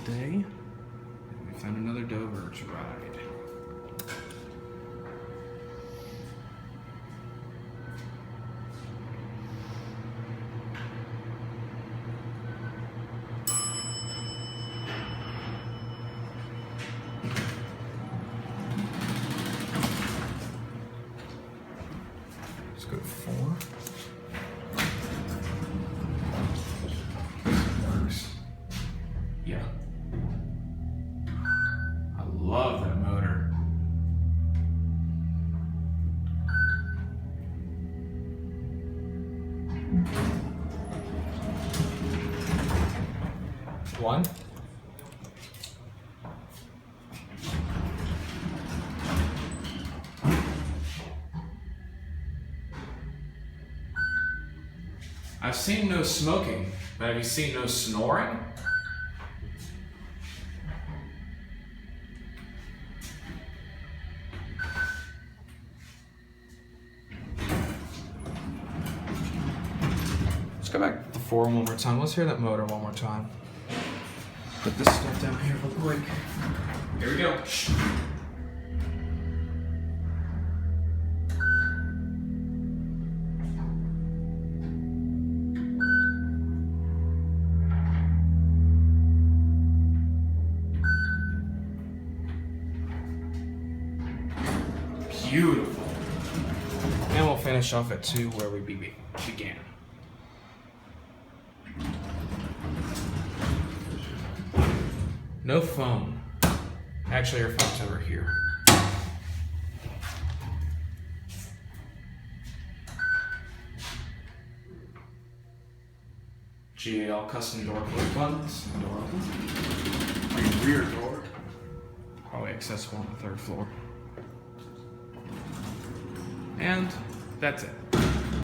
today. We found another Dover to ride. Let's go to 4. Works. Yeah. I love that motor. One. I've seen no smoking, but have you seen no snoring? Let's go back to 4 one more time. Let's hear that motor one more time. Put this stuff down here real quick. Here we go. Shh. Beautiful. And we'll finish off at 2 where we began. No phone. Actually, our phone's over here. GAL custom door close buttons. Door open. Rear door. Probably accessible on the 3rd floor. And that's it.